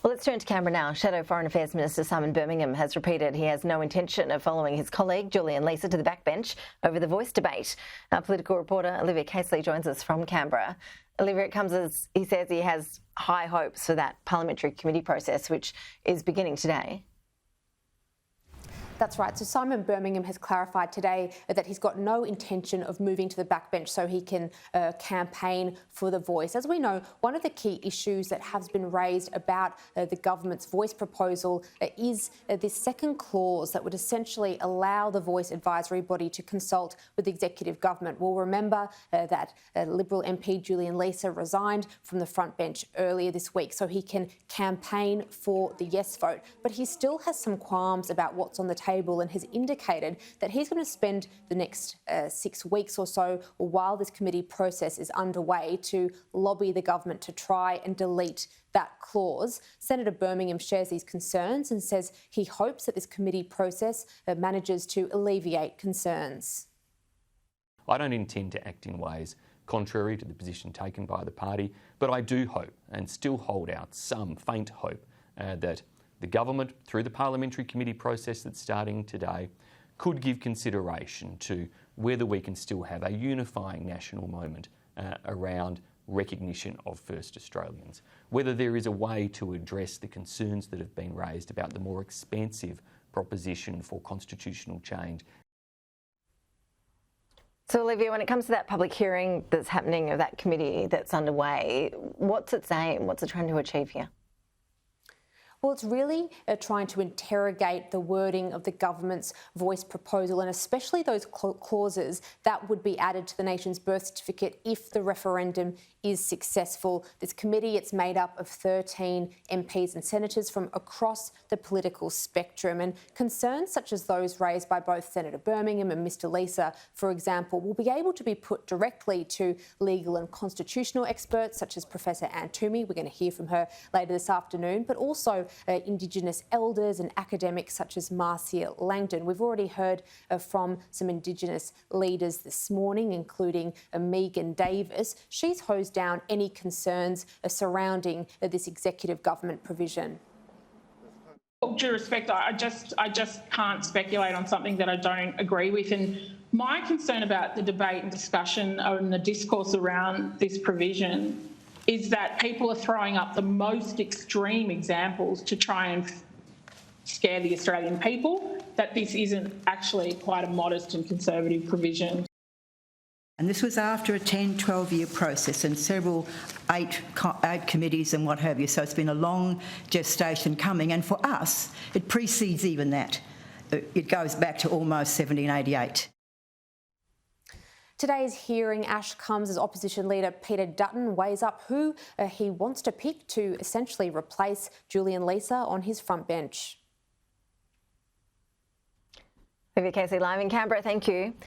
Well, let's turn to Canberra now. Shadow Foreign Affairs Minister Simon Birmingham has repeated he has no intention of following his colleague Julian Leeser to the backbench over the Voice debate. Our political reporter Olivia Casely joins us from Canberra. Olivia, it comes as he says he has high hopes for that parliamentary committee process, which is beginning today. That's right. So Simon Birmingham has clarified today that he's got no intention of moving to the backbench so he can campaign for the Voice. As we know, one of the key issues that has been raised about the government's Voice proposal is this second clause that would essentially allow the Voice advisory body to consult with the executive government. We'll remember that Liberal MP Julian Leeser resigned from the front bench earlier this week so he can campaign for the yes vote. But he still has some qualms about what's on the table and has indicated that he's going to spend the next 6 weeks or so while this committee process is underway to lobby the government to try and delete that clause. Senator Birmingham shares these concerns and says he hopes that this committee process manages to alleviate concerns. I don't intend to act in ways contrary to the position taken by the party, but I do hope and still hold out some faint hope that the government, through the parliamentary committee process that's starting today, could give consideration to whether we can still have a unifying national moment around recognition of First Australians, whether there is a way to address the concerns that have been raised about the more expansive proposition for constitutional change. So, Olivia, when it comes to that public hearing that's happening of that committee that's underway, what's its aim? What's it trying to achieve here? Well, it's really trying to interrogate the wording of the government's Voice proposal, and especially those clauses that would be added to the nation's birth certificate if the referendum is successful. This committee, it's made up of 13 MPs and senators from across the political spectrum, and concerns such as those raised by both Senator Birmingham and Mr Leeser, for example, will be able to be put directly to legal and constitutional experts such as Professor Anne Toomey. We're going to hear from her later this afternoon, but also Indigenous elders and academics such as Marcia Langdon. We've already heard from some Indigenous leaders this morning, including Megan Davis. She's hosed down any concerns surrounding this executive government provision. With due respect, I just can't speculate on something that I don't agree with. And my concern about the debate and discussion and the discourse around this provision is that people are throwing up the most extreme examples to try and scare the Australian people, that this isn't actually quite a modest and conservative provision. And this was after a 10, 12-year process and several eight committees and what have you. So it's been a long gestation coming. And for us, it precedes even that. It goes back to almost 1788. Today's hearing, Ash, comes as opposition leader Peter Dutton weighs up who he wants to pick to essentially replace Julian Leeser on his front bench. Olivia Casely live in Canberra, thank you.